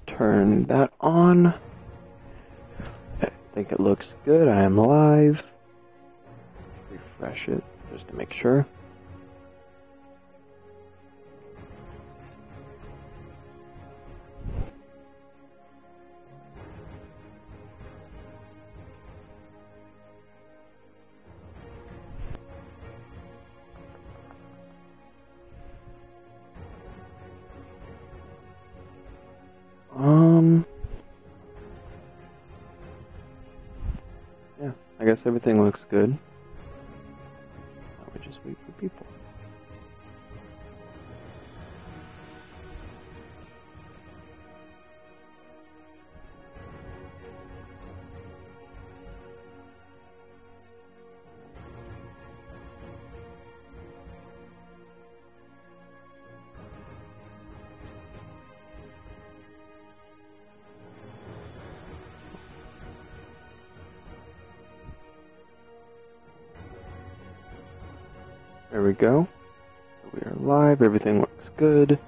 Let's turn that on. I think it looks good. I am live. Refresh it just to make sure. Yeah, I guess everything looks good. Now we just wait for people. There we go. We are live. Everything looks good.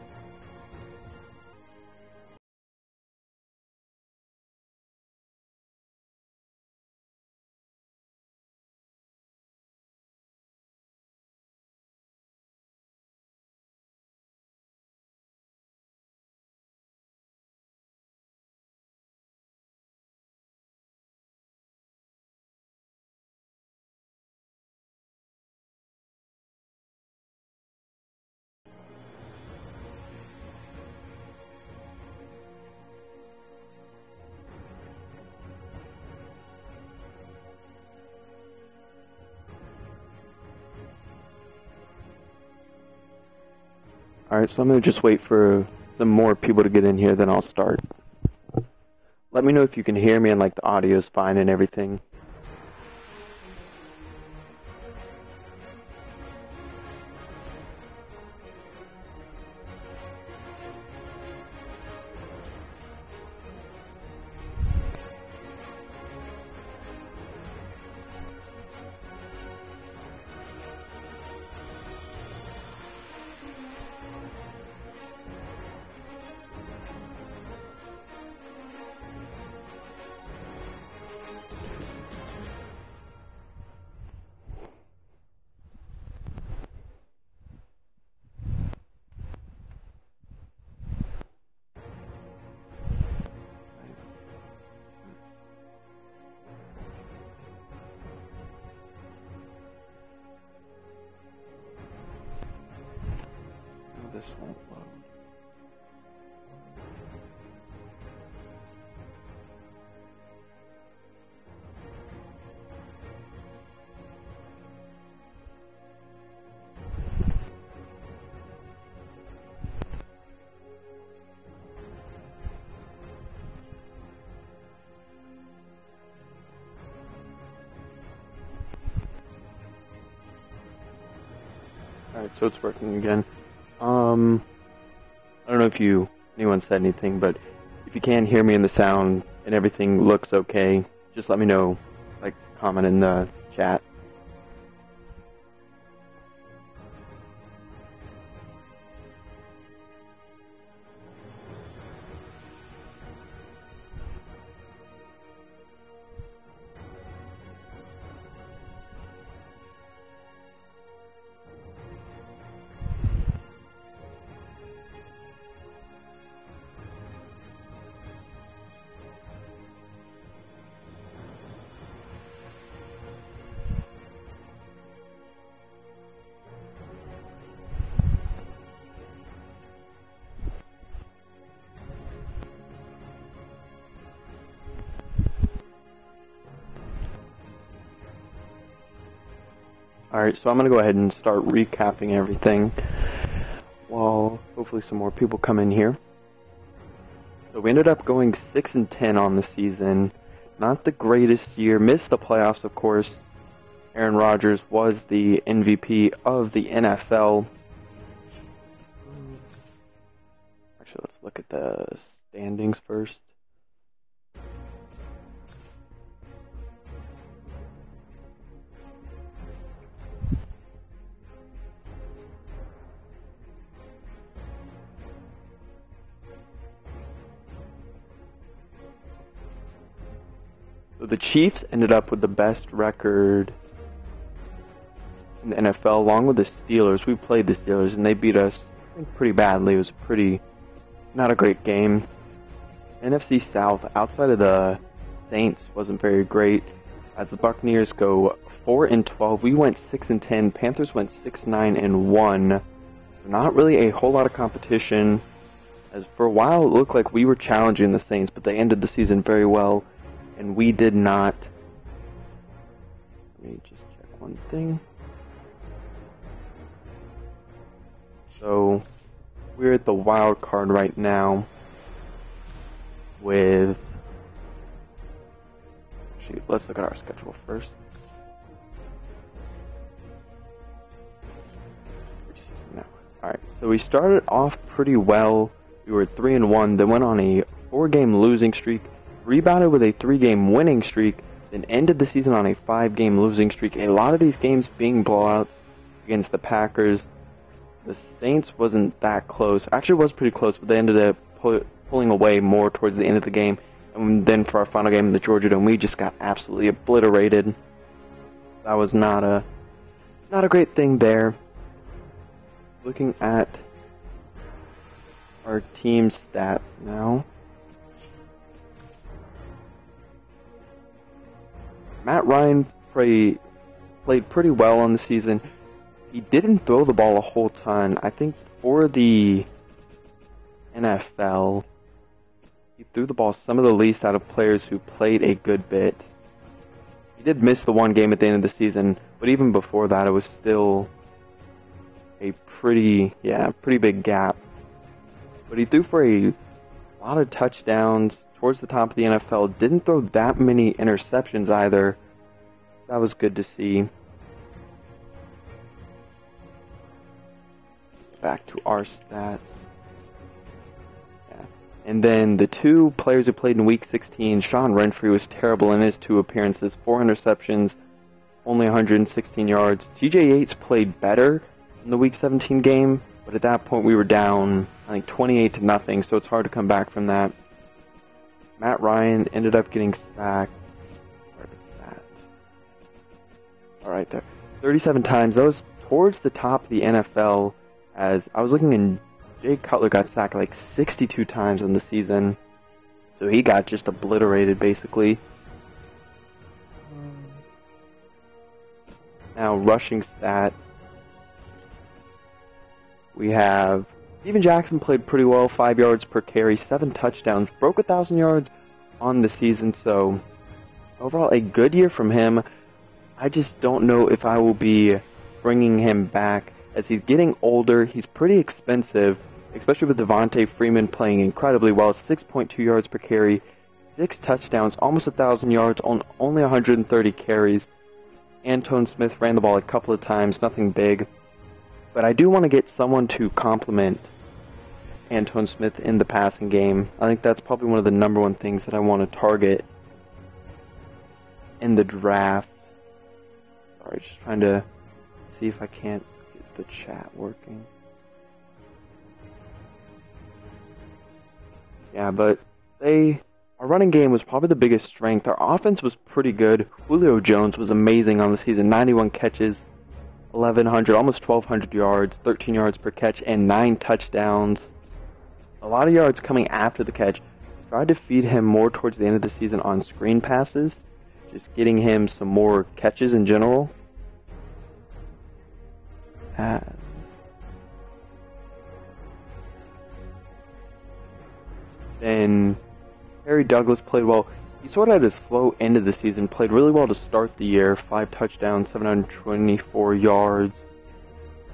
Alright, so I'm going to just wait for some more people to get in here, then I'll start. Let me know if you can hear me and like the audio is fine and everything. This won't load. Alright, so it's working again. I don't know if anyone said anything, but if you can hear me in the sound and everything looks okay, just let me know, like, comment in the chat. Alright, so I'm going to go ahead and start recapping everything while hopefully some more people come in here. So we ended up going 6-10 on the season. Not the greatest year. Missed the playoffs, of course. Aaron Rodgers was the MVP of the NFL. Actually, let's look at the standings first. So the Chiefs ended up with the best record in the NFL, along with the Steelers. We played the Steelers, and they beat us, I think, pretty badly. It was not a great game. NFC South, outside of the Saints, wasn't very great, as the Buccaneers go 4-12. We went 6-10. Panthers went 6-9-1. Not really a whole lot of competition, as for a while it looked like we were challenging the Saints, but they ended the season very well, and we did not. Let me just check one thing. So we're at the wild card right now with, actually, let's look at our schedule first. Alright, so we started off pretty well. We were 3-1, then went on a 4-game losing streak, rebounded with a 3-game winning streak, then ended the season on a 5-game losing streak. A lot of these games being blowouts against the Packers. The Saints wasn't that close. Actually, it was pretty close, but they ended up pulling away more towards the end of the game. And then for our final game in the Georgia Dome, we just got absolutely obliterated. That was not a great thing there. Looking at our team stats now. Matt Ryan played pretty well on the season. He didn't throw the ball a whole ton. I think for the NFL, he threw the ball some of the least out of players who played a good bit. He did miss the one game at the end of the season, but even before that, it was still a pretty big gap. But he threw for a lot of touchdowns towards the top of the NFL. Didn't throw that many interceptions either. That was good to see. Back to our stats. Yeah. And then the two players who played in Week 16, Sean Renfrey was terrible in his 2 appearances, 4 interceptions, only 116 yards. TJ Yates played better in the Week 17 game, but at that point we were down, I think, 28-0, so it's hard to come back from that. Matt Ryan ended up getting sacked. Where is that? Alright there. 37 times. That was towards the top of the NFL, as I was looking, and Jay Cutler got sacked like 62 times in the season. So he got just obliterated, basically. Now, rushing stats. We have Steven Jackson played pretty well, 5 yards per carry, 7 touchdowns, broke 1,000 yards on the season, so overall a good year from him. I just don't know if I will be bringing him back, as he's getting older. He's pretty expensive, especially with Devontae Freeman playing incredibly well, 6.2 yards per carry, 6 touchdowns, almost 1,000 yards on only 130 carries. Antone Smith ran the ball a couple of times, nothing big. But I do want to get someone to complement Antone Smith in the passing game. I think that's probably one of the number one things that I want to target in the draft. Sorry, just trying to see if I can't get the chat working. Yeah, but our running game was probably the biggest strength. Our offense was pretty good. Julio Jones was amazing on the season. 91 catches, 1,100, almost 1,200 yards, 13 yards per catch, and 9 touchdowns. A lot of yards coming after the catch. Tried to feed him more towards the end of the season on screen passes, just getting him some more catches in general. Then Harry Douglas played well. He sort of had a slow end of the season, played really well to start the year, 5 touchdowns, 724 yards,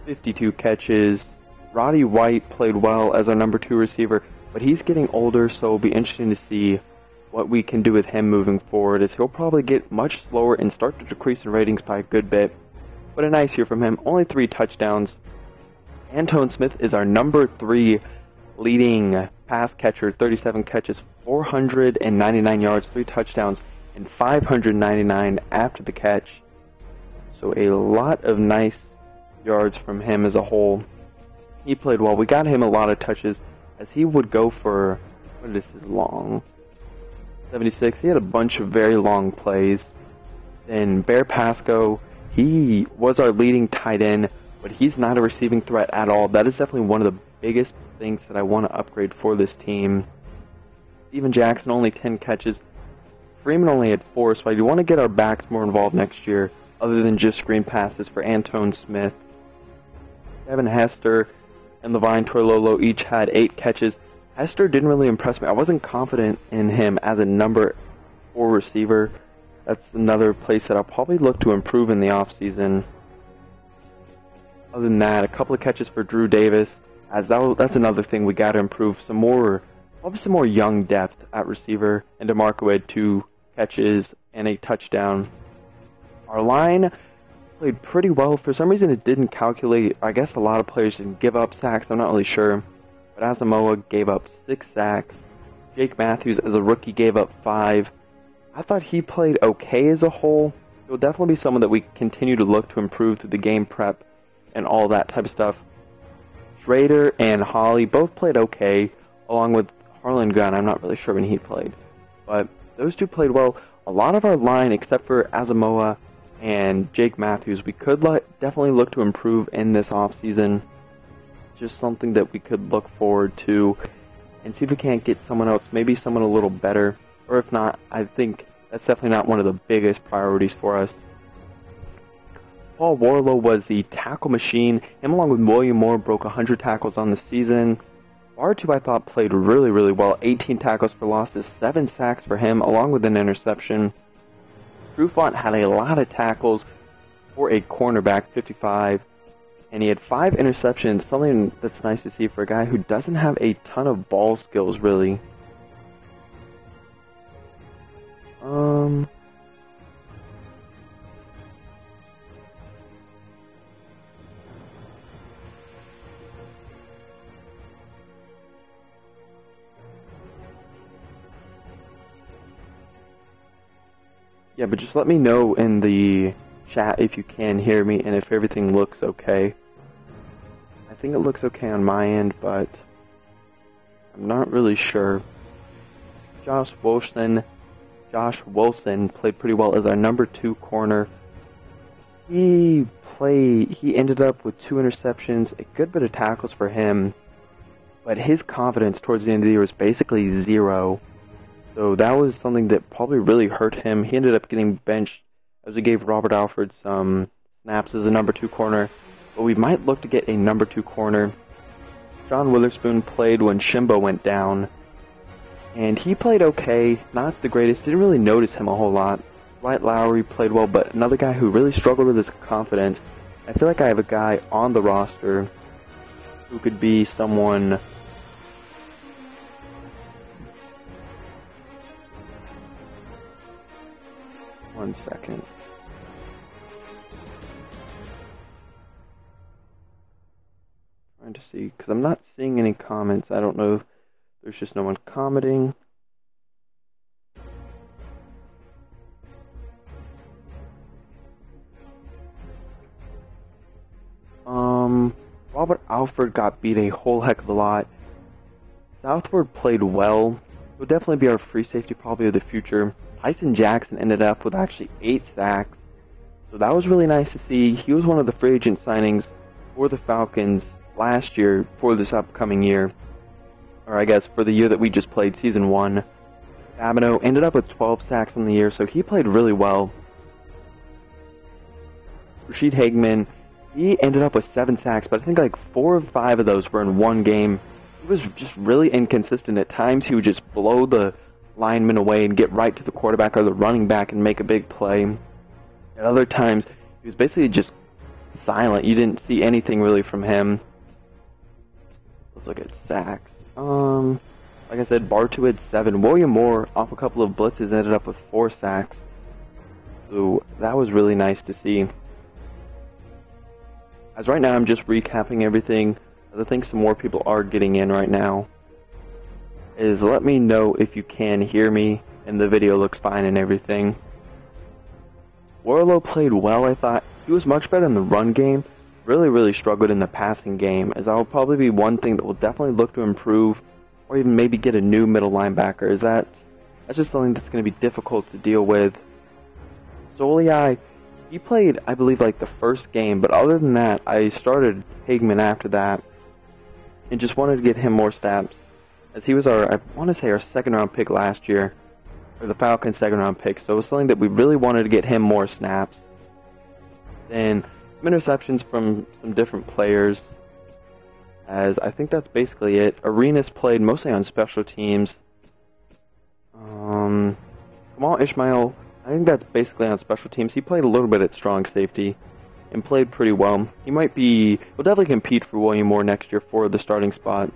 52 catches. Roddy White played well as our number 2 receiver, but he's getting older, so it'll be interesting to see what we can do with him moving forward, as he'll probably get much slower and start to decrease in ratings by a good bit. But a nice year from him, only 3 touchdowns. Antone Smith is our number 3 leading pass catcher, 37 catches, 499 yards, 3 touchdowns, and 599 after the catch. So a lot of nice yards from him as a whole. He played well. We got him a lot of touches, as he would go for, what is his long? 76. He had a bunch of very long plays. Then Bear Pasco, he was our leading tight end, but he's not a receiving threat at all. That is definitely one of the biggest things that I want to upgrade for this team. Steven Jackson, only 10 catches. Freeman only had 4, so I do want to get our backs more involved next year, other than just screen passes for Antone Smith. Kevin Hester and Levine Toilolo each had 8 catches. Hester didn't really impress me. I wasn't confident in him as a number 4 receiver. That's another place that I'll probably look to improve in the offseason. Other than that, a couple of catches for Drew Davis, as that's another thing we got to improve. Probably some more young depth at receiver. And DeMarco had 2 catches and a touchdown. Our line played pretty well. For some reason, it didn't calculate. I guess a lot of players didn't give up sacks. I'm not really sure. But Asamoah gave up 6 sacks. Jake Matthews, as a rookie, gave up 5. I thought he played okay as a whole. He'll definitely be someone that we continue to look to improve through the game prep and all that type of stuff. Schrader and Holly both played okay, along with Harlan Gunn. I'm not really sure when he played. But those 2 played well. A lot of our line, except for Asamoah and Jake Matthews, we could definitely look to improve in this offseason. Just something that we could look forward to and see if we can't get someone else, maybe someone a little better. Or if not, I think that's definitely not one of the biggest priorities for us. Paul Warlow was the tackle machine. Him along with William Moore broke 100 tackles on the season. Bartu, I thought, played really, really well. 18 tackles for losses, 7 sacks for him, along with an interception. Trufant had a lot of tackles for a cornerback, 55. And he had 5 interceptions, something that's nice to see for a guy who doesn't have a ton of ball skills, really. Yeah, but just let me know in the chat if you can hear me and if everything looks okay. I think it looks okay on my end, but I'm not really sure. Josh Wilson played pretty well as our number 2 corner. He ended up with 2 interceptions, a good bit of tackles for him, but his confidence towards the end of the year was basically 0. So that was something that probably really hurt him. He ended up getting benched as we gave Robert Alford some snaps as a number 2 corner. But we might look to get a number 2 corner. John Witherspoon played when Shimbo went down. And he played okay, not the greatest. Didn't really notice him a whole lot. Dwight Lowry played well, but another guy who really struggled with his confidence. I feel like I have a guy on the roster who could be someone. One second. Trying to see, because I'm not seeing any comments. I don't know if there's just no one commenting. Robert Alford got beat a whole heck of a lot. Southward played well. He'll definitely be our free safety probably of the future. Tyson Jackson ended up with actually 8 sacks. So that was really nice to see. He was one of the free agent signings for the Falcons last year for this upcoming year. Or I guess for the year that we just played, Season 1. Fabino ended up with 12 sacks on the year, so he played really well. Rashid Hageman, he ended up with 7 sacks, but I think like 4 or 5 of those were in one game. He was just really inconsistent. At times he would just blow the lineman away and get right to the quarterback or the running back and make a big play. At other times, he was basically just silent. You didn't see anything really from him. Let's look at sacks. Like I said, Bartu had 7. William Moore, off a couple of blitzes, ended up with 4 sacks. So that was really nice to see. As right now, I'm just recapping everything. I think some more people are getting in right now. Let me know if you can hear me and the video looks fine and everything. Warlow played well, I thought. He was much better in the run game. Really struggled in the passing game, as that will probably be one thing that we'll definitely look to improve, or even maybe get a new middle linebacker, as that's That's just something that's going to be difficult to deal with. Soliai, he played, I believe, like the first game, but other than that, I started Hagman after that and just wanted to get him more snaps, as he was I want to say our second round pick last year, or the Falcons second round pick, so it was something that we really wanted to get him more snaps. Then some interceptions from some different players, as I think that's basically it. Arenas played mostly on special teams. Kamal Ishmael, I think that's basically on special teams. He played a little bit at strong safety and played pretty well. Will definitely compete for William Moore next year for the starting spot.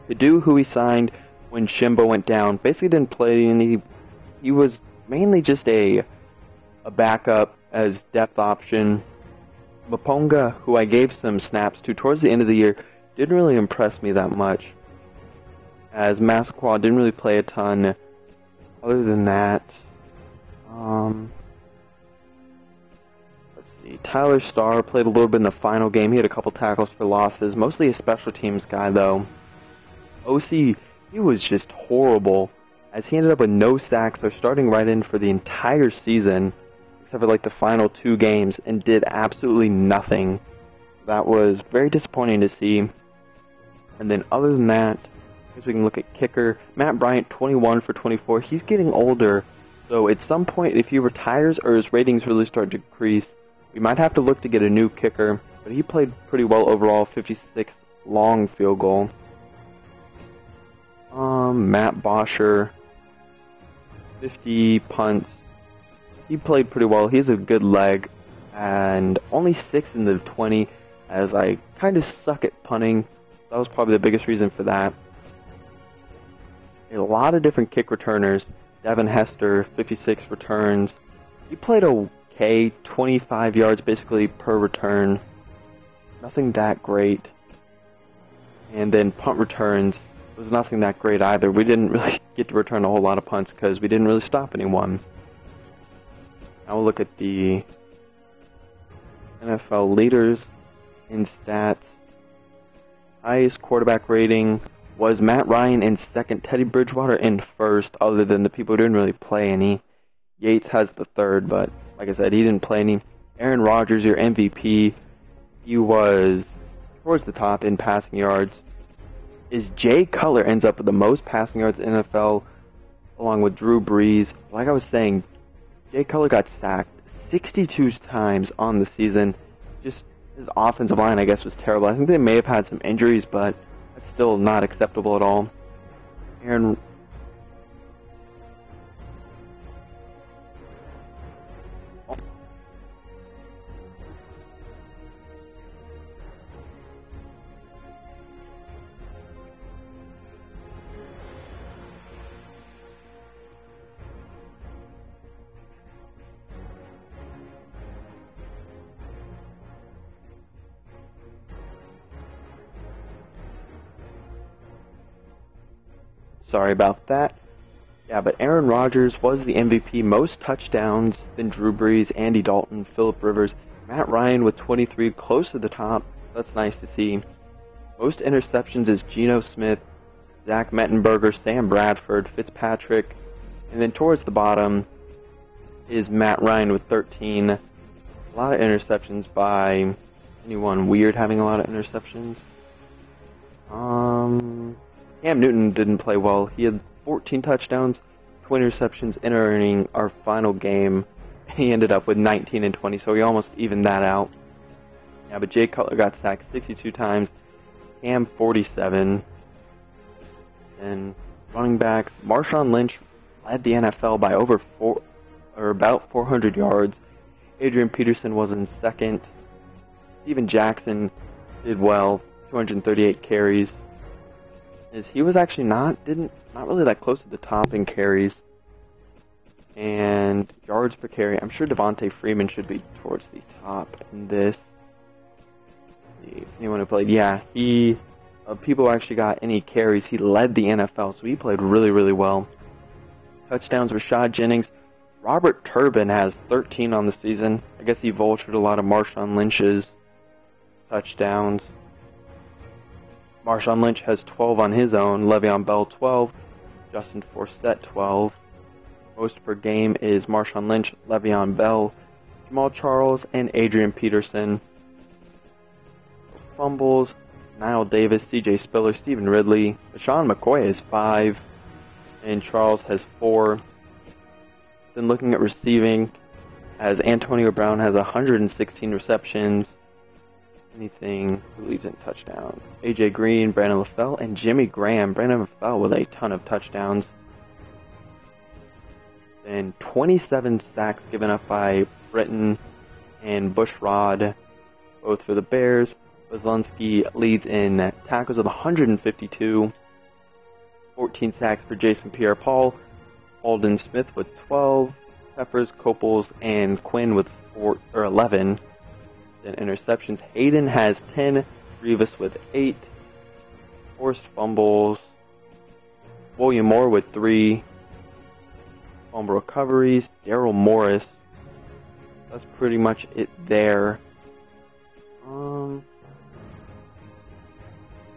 Padu, who he signed when Shimbo went down, basically didn't play, and he was mainly just a backup as depth option. Maponga, who I gave some snaps to towards the end of the year, didn't really impress me that much, as Massaquoi didn't really play a ton. Other than that, let's see, Tyler Starr played a little bit in the final game. He had a couple tackles for losses, mostly a special teams guy though. OC, he was just horrible, as he ended up with no sacks or starting right in for the entire season, except for like the final 2 games, and did absolutely nothing. That was very disappointing to see. And then other than that, I guess we can look at kicker. Matt Bryant, 21 for 24. He's getting older, so at some point, if he retires or his ratings really start to decrease, we might have to look to get a new kicker. But he played pretty well overall, 56 long field goal. Matt Bosher, 50 punts. He played pretty well. He has a good leg, and only 6 in the 20, as I kind of suck at punting. That was probably the biggest reason for that. A lot of different kick returners. Devin Hester, 56 returns. He played okay, 25 yards basically per return. Nothing that great. And then punt returns was nothing that great either. We didn't really get to return a whole lot of punts because we didn't really stop anyone. Now we'll look at the NFL leaders in stats. Highest quarterback rating was Matt Ryan in second, Teddy Bridgewater in first, other than the people who didn't really play any. Yates has the third, but like I said, he didn't play any. Aaron Rodgers, your MVP, he was towards the top in passing yards. Jay Cutler ends up with the most passing yards in the NFL, along with Drew Brees. Like I was saying, Jay Cutler got sacked 62 times on the season. Just his offensive line, I guess, was terrible. I think they may have had some injuries, but that's still not acceptable at all. Aaron... Sorry about that. Yeah, but Aaron Rodgers was the MVP. Most touchdowns than Drew Brees, Andy Dalton, Phillip Rivers. Matt Ryan with 23, close to the top. That's nice to see. Most interceptions is Geno Smith, Zach Mettenberger, Sam Bradford, Fitzpatrick. And then towards the bottom is Matt Ryan with 13. A lot of interceptions by anyone weird having a lot of interceptions. Cam Newton didn't play well. He had 14 touchdowns, 20 interceptions, entering our final game. He ended up with 19 and 20, so he almost evened that out. Yeah, but Jay Cutler got sacked 62 times, Cam 47. And running backs, Marshawn Lynch led the NFL by about 400 yards. Adrian Peterson was in second. Steven Jackson did well, 238 carries. He was actually not really that close to the top in carries and yards per carry. I'm sure Devontae Freeman should be towards the top in this. Let's see if anyone who played, yeah, he people who actually got any carries. He led the NFL, so he played really, really well. Touchdowns, Rashad Jennings. Robert Turbin has 13 on the season. I guess he vultured a lot of Marshawn Lynch's touchdowns. Marshawn Lynch has 12 on his own. Le'Veon Bell 12. Justin Forsett 12. Most per game is Marshawn Lynch, Le'Veon Bell, Jamal Charles, and Adrian Peterson. Fumbles, Niall Davis, CJ Spiller, Stephen Ridley. Sean McCoy has 5, and Charles has 4. Then looking at receiving, as Antonio Brown has 116 receptions. Anything who leads in touchdowns? AJ Green, Brandon LaFell, and Jimmy Graham. Brandon LaFell with a ton of touchdowns. Then 27 sacks given up by Britton and Bushrod, both for the Bears. Wesleski leads in tackles with 152. 14 sacks for Jason Pierre-Paul. Alden Smith with 12. Peppers, Copels, and Quinn with 11. Then interceptions. Hayden has 10. Revis with 8. Forced fumbles. William Moore with 3. Fumble recoveries. Daryl Morris. That's pretty much it there.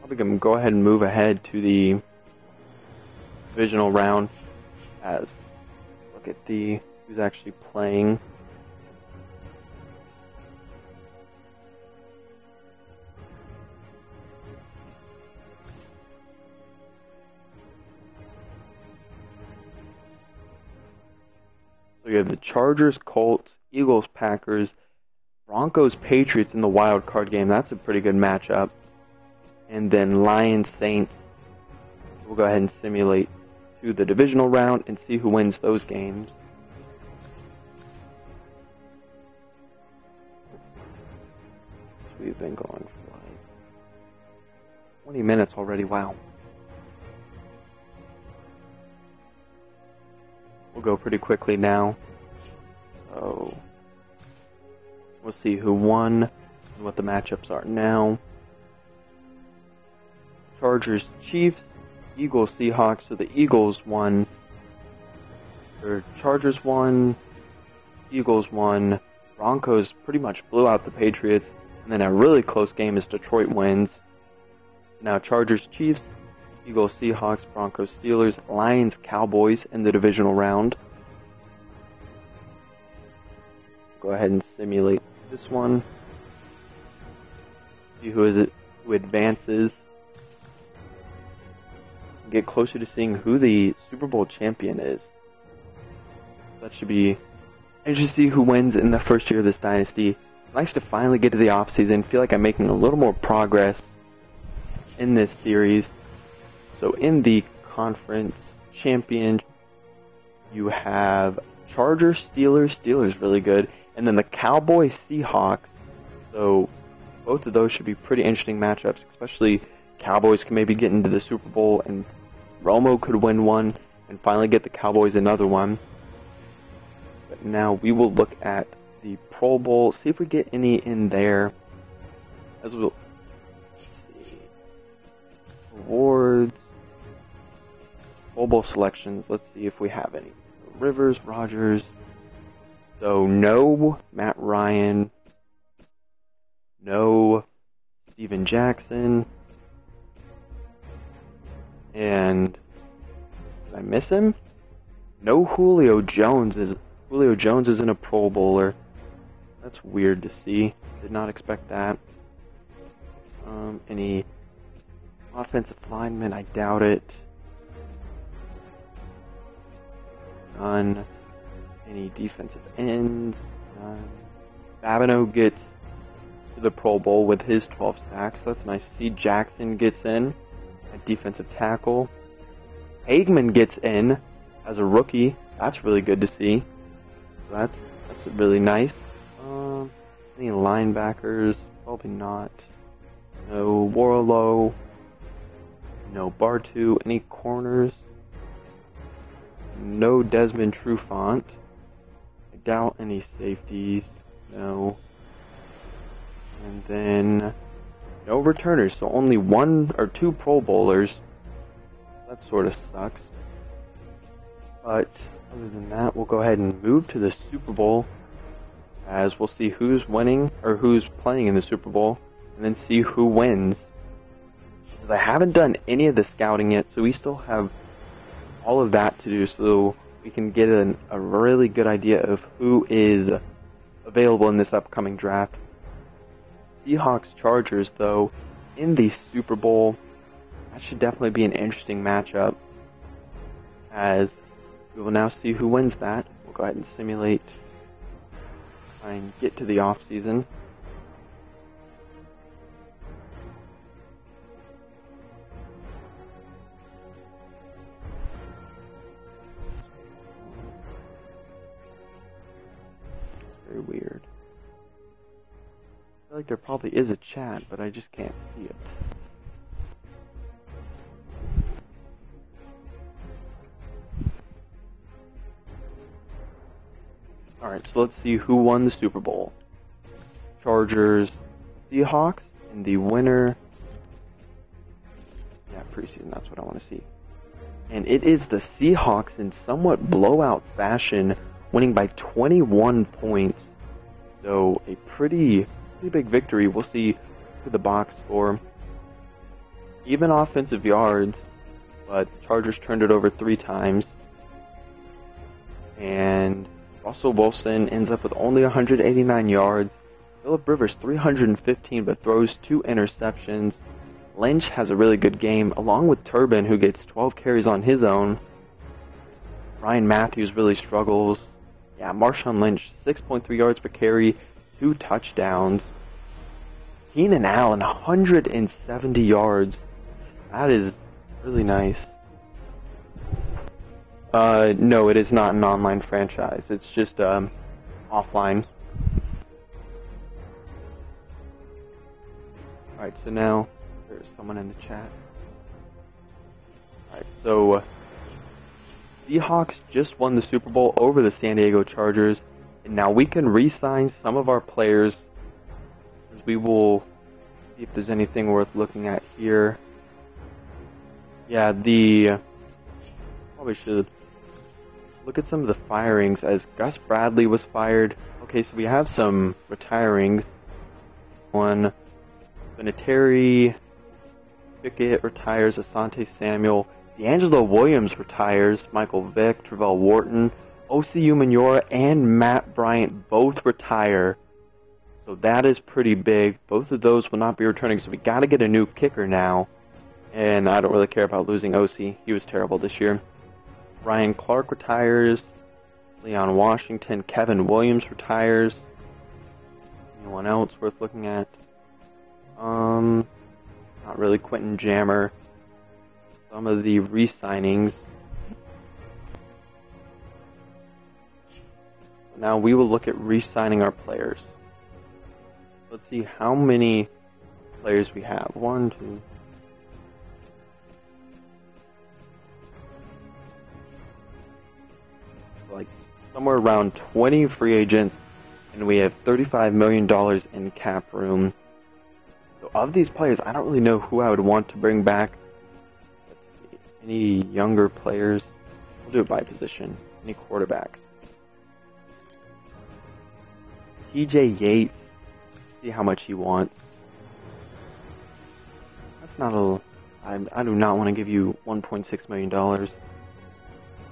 We can go ahead and move ahead to the divisional round. As look at who's actually playing. So you have the Chargers, Colts, Eagles, Packers, Broncos, Patriots in the wild card game. That's a pretty good matchup. And then Lions, Saints. We'll go ahead and simulate to the divisional round and see who wins those games. So we've been going for like 20 minutes already. Wow. We'll go pretty quickly now. So we'll see who won and what the matchups are now. Chargers, Chiefs, Eagles, Seahawks. So the Eagles won. Or Chargers won. Eagles won. Broncos pretty much blew out the Patriots. And then a really close game is Detroit wins. Now Chargers, Chiefs, Eagles, Seahawks, Broncos, Steelers, Lions, Cowboys in the divisional round. Go ahead and simulate this one. See who advances. Get closer to seeing who the Super Bowl champion is. That should be interesting to see who wins in the first year of this dynasty. Nice to finally get to the offseason. Feel like I'm making a little more progress in this series. So in the conference champion, you have Chargers, Steelers really good, and then the Cowboys, Seahawks. So both of those should be pretty interesting matchups, especially Cowboys can maybe get into the Super Bowl, and Romo could win one and finally get the Cowboys another one. But now we will look at the Pro Bowl, see if we get any in there. As we'll see. Awards. Pro Bowl selections. Let's see if we have any. Rivers, Rodgers. So no Matt Ryan. No Steven Jackson. And did I miss him? No Julio Jones is in a Pro Bowler. That's weird to see. Did not expect that. Any offensive linemen? I doubt it. None. Any defensive ends? None. Babineau gets to the Pro Bowl with his 12 sacks. That's nice to see. Jackson gets in at defensive tackle. Hagman gets in as a rookie. That's really good to see. So that's really nice. Any linebackers? Probably not. No Warlow. No Bartu. Any corners? No Desmond Trufant. I doubt any safeties. No. And then no returners, so only 1 or 2 Pro Bowlers. That sort of sucks. But other than that, we'll go ahead and move to the Super Bowl, as we'll see who's winning or who's playing in the Super Bowl, and then see who wins. I haven't done any of the scouting yet, so we still have all of that to do. So we can get a really good idea of who is available in this upcoming draft. Seahawks Chargers, though, in the Super Bowl, that should definitely be an interesting matchup, as we will now see who wins that. We'll go ahead and simulate, try and get to the offseason. Very weird. I feel like there probably is a chat, but I just can't see it. Alright, so let's see who won the Super Bowl. Chargers, Seahawks, and the winner... Yeah, preseason, that's what I want to see. And it is the Seahawks in somewhat blowout fashion, winning by 21 points. So, a pretty big victory. We'll see who the box score. Even offensive yards, but Chargers turned it over 3 times. And Russell Wilson ends up with only 189 yards. Phillip Rivers 315, but throws 2 interceptions. Lynch has a really good game, along with Turbin, who gets 12 carries on his own. Ryan Matthews really struggles. Yeah, Marshawn Lynch, 6.3 yards per carry, 2 touchdowns. Keenan Allen, 170 yards. That is really nice. No, it is not an online franchise. It's just offline. Alright, so now there's someone in the chat. Alright, so Seahawks just won the Super Bowl over the San Diego Chargers, and now we can re-sign some of our players. As we will see if there's anything worth looking at here. Yeah, probably should look at some of the firings, as Gus Bradley was fired. Okay, so we have some retirings. One, Vinatieri, Pickett retires, Asante Samuel, D'Angelo Williams retires, Michael Vick, Travell Wharton, OCU Manora, and Matt Bryant both retire. So that is pretty big. Both of those will not be returning, so we got to get a new kicker now. And I don't really care about losing OC. He was terrible this year. Ryan Clark retires. Leon Washington. Kevin Williams retires. Anyone else worth looking at? Not really. Quentin Jammer. Some of the re-signings. Now we will look at re-signing our players. Let's see how many players we have. 1, 2... like somewhere around 20 free agents, and we have $35 million in cap room. So of these players, I don't really know who I would want to bring back. Let's see, any younger players? We'll do it by position. Any quarterbacks? TJ Yates, see how much he wants. That's not a... I do not want to give you $1.6 million.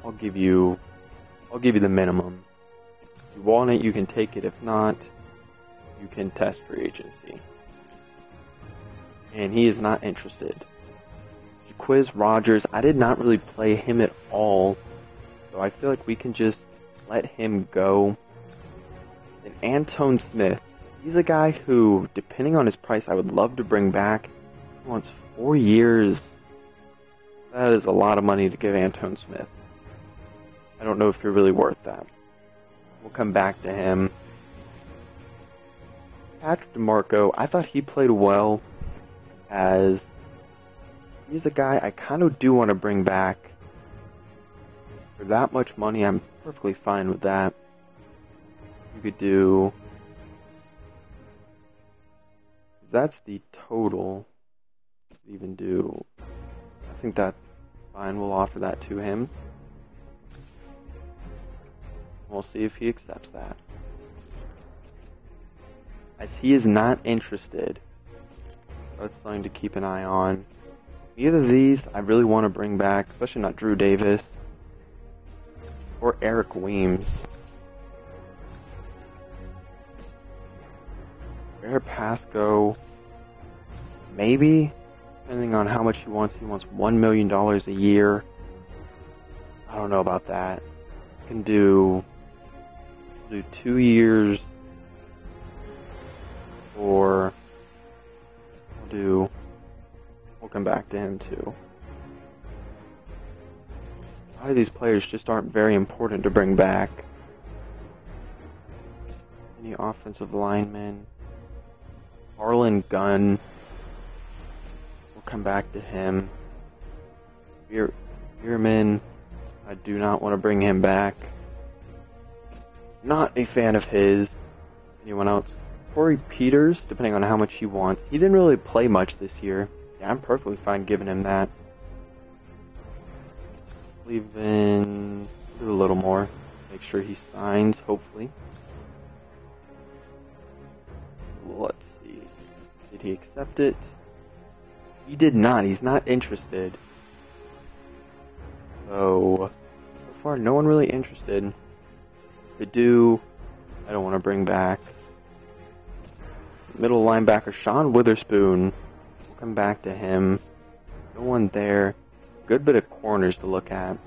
I'll give you the minimum. If you want it, you can take it. If not, you can test free agency. And he is not interested. Jaquiz Rogers, I did not really play him at all, so I feel like we can just let him go. And Antone Smith, he's a guy who, depending on his price, I would love to bring back. He wants 4 years. That is a lot of money to give Antone Smith. I don't know if you're really worth that. We'll come back to him. Patrick DeMarco, I thought he played well, as he's a guy I kind of do want to bring back. For that much money, I'm perfectly fine with that. You could do... That's the total. Even do... I think that's fine. We'll offer that to him. We'll see if he accepts that. As he is not interested, so that's something to keep an eye on. Neither of these I really want to bring back, especially not Drew Davis. Or Eric Weems. Bear Pasco. Maybe. Depending on how much he wants. He wants $1 million a year. I don't know about that. Can do 2 years. Or we'll come back to him too. A lot of these players just aren't very important to bring back. Any offensive linemen? Harlan Gunn. We'll come back to him. Bierman. I do not want to bring him back. Not a fan of his. Anyone else? Corey Peters, depending on how much he wants. He didn't really play much this year. Yeah, I'm perfectly fine giving him that. Even do a little more. Make sure he signs, hopefully. Let's see. Did he accept it? He did not. He's not interested. So far, no one really interested. If they do, I don't want to bring back. Middle linebacker Sean Witherspoon. We'll come back to him. No one there. Good bit of corners to look at.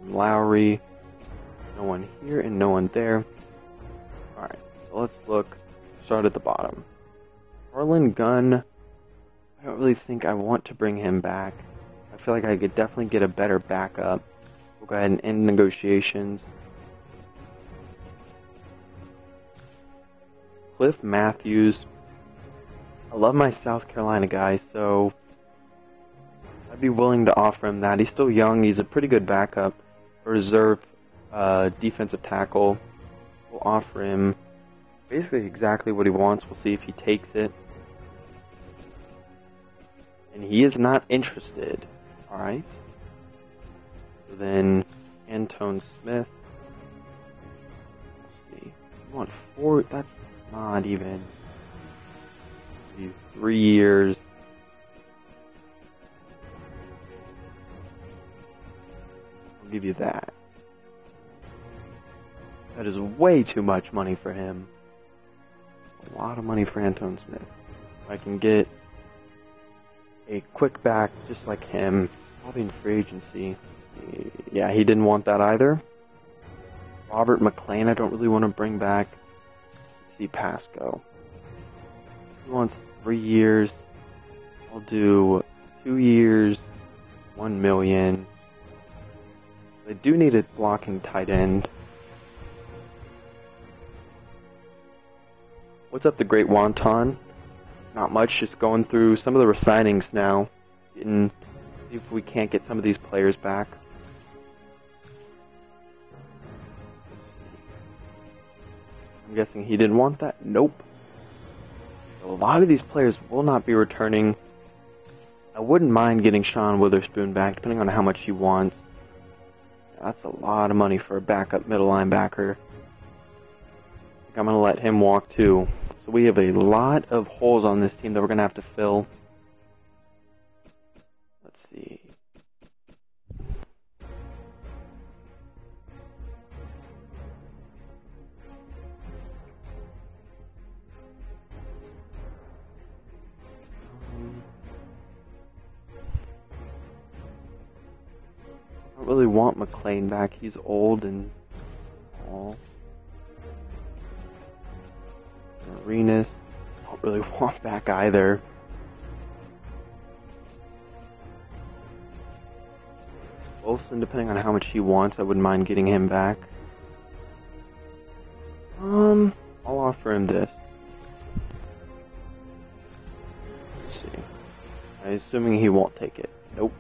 Lowry. No one here and no one there. Alright, so let's look. Start at the bottom. Harlan Gunn. I don't really think I want to bring him back. I feel like I could definitely get a better backup. We'll go ahead and end negotiations. Cliff Matthews. I love my South Carolina guy, so I'd be willing to offer him that. He's still young. He's a pretty good backup. A reserve defensive tackle. We'll offer him basically exactly what he wants. We'll see if he takes it. And he is not interested. Alright. So then, Antone Smith. We'll see. You want 4? That's not even. 3 years. I'll give you that. That is way too much money for him. A lot of money for Antone Smith. If I can get a quick back just like him, probably in free agency. Yeah, he didn't want that either. Robert McClain, I don't really want to bring back. Let's see Pasco. He wants 3 years. I'll do 2 years, $1 million. They do need a blocking tight end. What's up, the Great Wonton? Not much, just going through some of the resignings now. See if we can't get some of these players back. Let's see. I'm guessing he didn't want that? Nope. So a lot of these players will not be returning. I wouldn't mind getting Sean Witherspoon back, depending on how much he wants. That's a lot of money for a backup middle linebacker. I think I'm going to let him walk too. So we have a lot of holes on this team that we're going to have to fill. Let's see. I don't really want McClain back. He's old and all. Arenas, don't really want back either. Wilson, depending on how much he wants, I wouldn't mind getting him back. I'll offer him this. Let's see. I'm assuming he won't take it. Nope.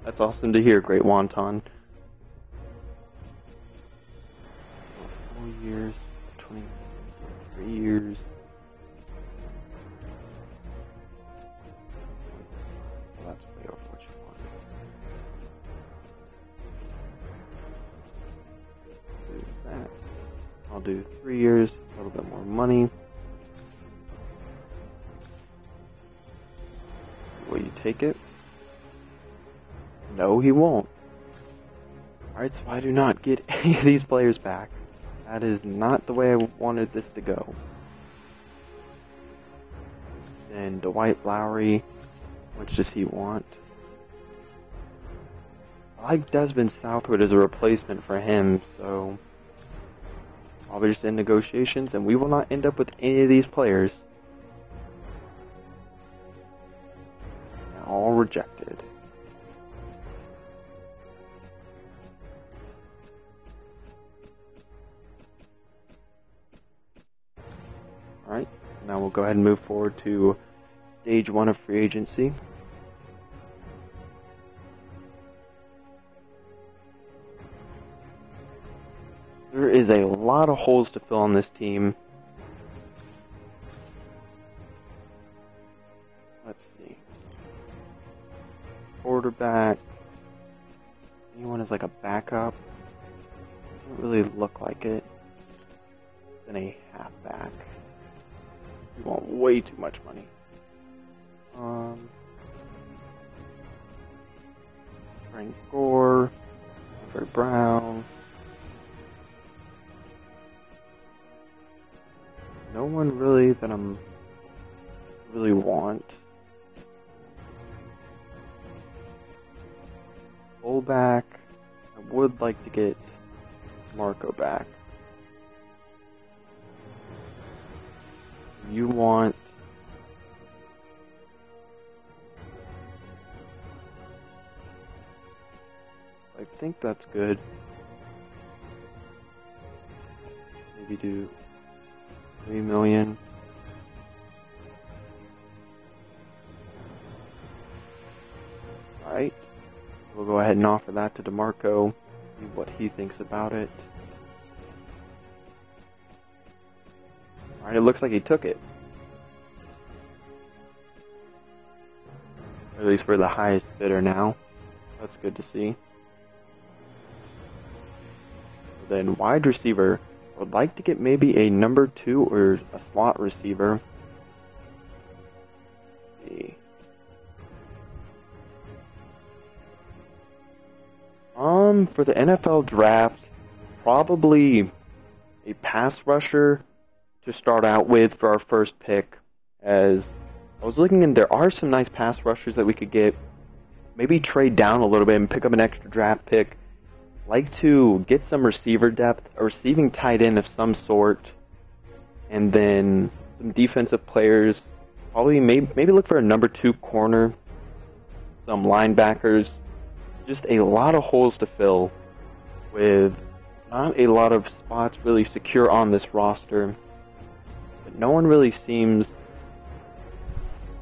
That's awesome to hear, Great Wonton. 4 years, 23 years. Well, that's way over what you want. Do that. I'll do 3 years, a little bit more money. take it? No, he won't. Alright, so I do not get any of these players back. That is not the way I wanted this to go. And Dwight Lowry, which does he want? I like Desmond Southwood as a replacement for him, so probably just in negotiations, and we will not end up with any of these players. All rejected. Alright, now we'll go ahead and move forward to stage 1 of free agency. There is a lot of holes to fill on this team. Let's see. Quarterback. Anyone is like a backup? Doesn't really look like it. Then a halfback. You want way too much money. Frank Gore, Andre Brown. No one really that I'm really want. Fullback. I would like to get Marco back. You want I think that's good. Maybe do 3 million. Alright. We'll go ahead and offer that to DeMarco. See what he thinks about it. Alright, it looks like he took it. At least we're the highest bidder now. That's good to see. Then wide receiver. I would like to get maybe a number 2 or a slot receiver. Let's see. For the NFL draft, probably a pass rusher to start out with for our first pick. As I was looking, and there are some nice pass rushers that we could get. Maybe trade down a little bit and pick up an extra draft pick. Like to get some receiver depth, a receiving tight end of some sort, and then some defensive players. Probably maybe look for a number 2 corner, some linebackers. Just a lot of holes to fill with not a lot of spots really secure on this roster. But no one really seems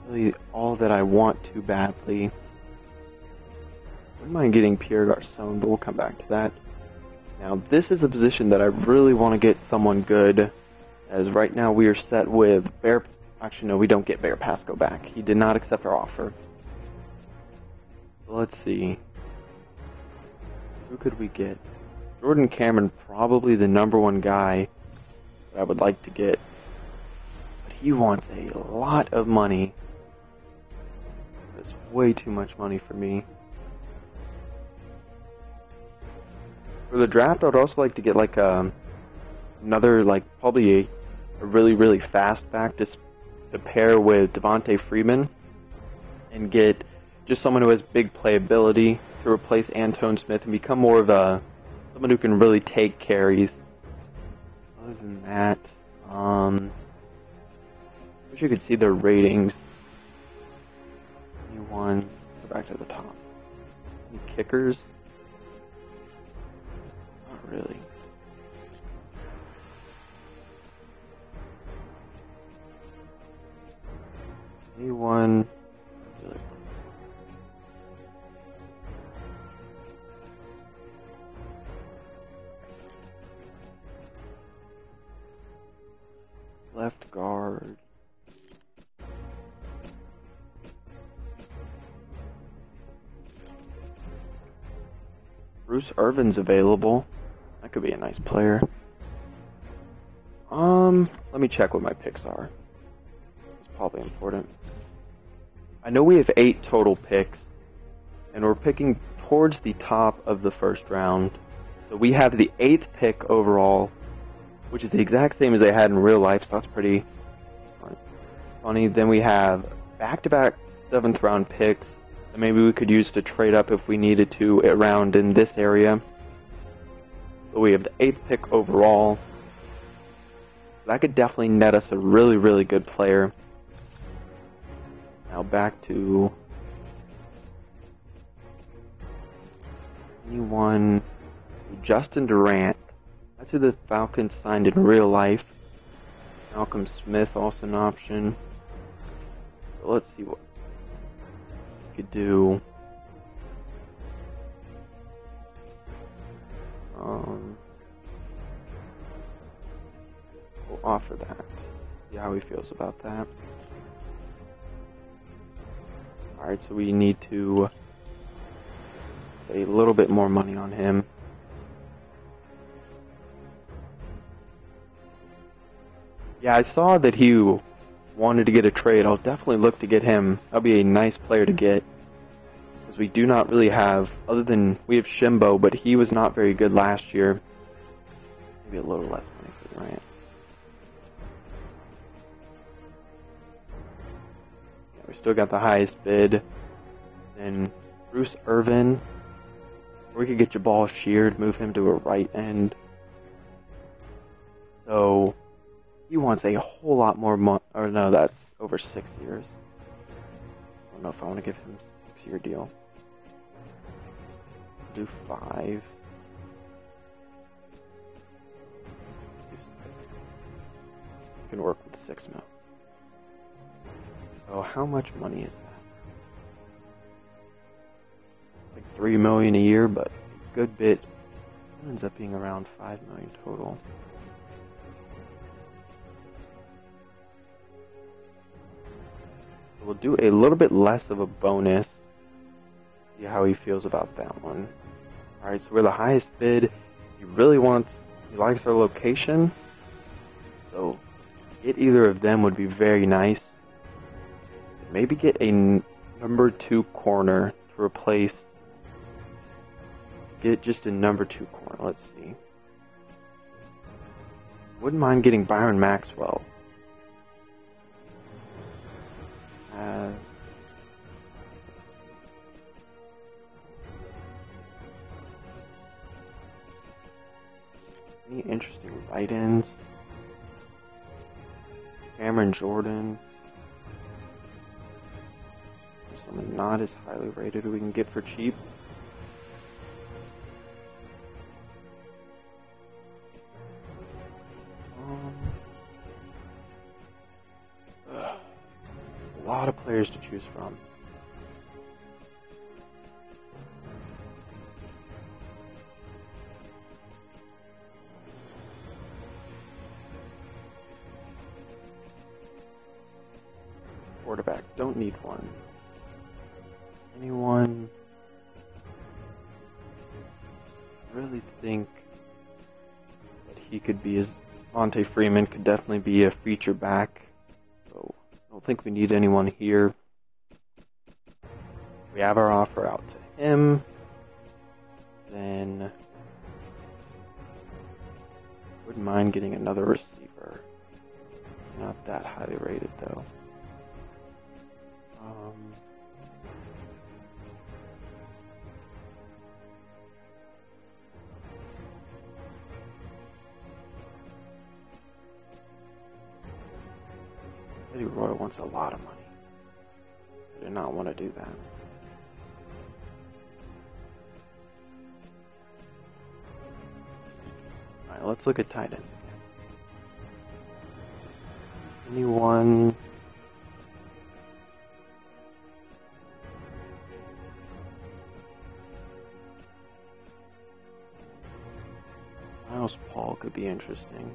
really all that I want too badly. I wouldn't mind getting Pierre Garçon, but we'll come back to that. Now, this is a position that I really want to get someone good, as right now we are set with Bear. Actually, no, we don't get Bear Pasco back. He did not accept our offer. So let's see. Who could we get? Jordan Cameron, probably the number 1 guy that I would like to get. But he wants a lot of money. That's way too much money for me. For the draft, I would also like to get like another, like probably a really fast back to pair with Devontae Freeman and get just someone who has big playability to replace Antone Smith and become more of someone who can really take carries. Other than that, wish you could see their ratings. Anyone? Go back to the top. Any kickers? Not really. Anyone? Really? Left guard. Bruce Irvin's available. That could be a nice player. Let me check what my picks are. It's probably important. I know we have 8 total picks, and we're picking towards the top of the first round. So we have the 8th pick overall, which is the exact same as they had in real life, so that's pretty funny. Then we have back-to-back 7th round picks that maybe we could use to trade up if we needed to around in this area. So we have the 8th pick overall. That could definitely net us a really, really good player. Now back to anyone. Justin Durant. That's who the Falcons signed in real life. Malcolm Smith also an option. So let's see what we could do. We'll offer that. See how he feels about that. Alright, so we need to pay a little bit more money on him. Yeah, I saw that he wanted to get a trade. I'll definitely look to get him. That'll be a nice player to get. Because we do not really have, other than we have Shimbo, but he was not very good last year. Maybe a little less money for Durant. Yeah, we still got the highest bid. Then Bruce Irvin. Or we could get Jabal Sheard, move him to a right end. So he wants a whole lot more money. Or no, that's over 6 years. I don't know if I want to give him a 6-year deal. Do 5. Can work with 6 mil. So how much money is that? Like $3 million a year, but a good bit. It ends up being around $5 million total. We'll do a little bit less of a bonus. See how he feels about that one. Alright, so we're the highest bid. He likes our location. So get either of them would be very nice. Maybe get a number 2 corner to replace. Get just a number 2 corner. Let's see. Wouldn't mind getting Byron Maxwell. Any interesting right ends? Cameron Jordan. Someone not as highly rated who we can get for cheap. A lot of players to choose from. Quarterback, don't need one. Anyone? I really think that he could be as Monte Freeman could definitely be a feature back. So I don't think we need anyone here. We have our offer out to him. Then wouldn't mind getting another receiver. Not that highly rated though. Eddie Roy wants a lot of money. I did not want to do that. Alright, let's look at tight ends again. Anyone? Miles Paul could be interesting.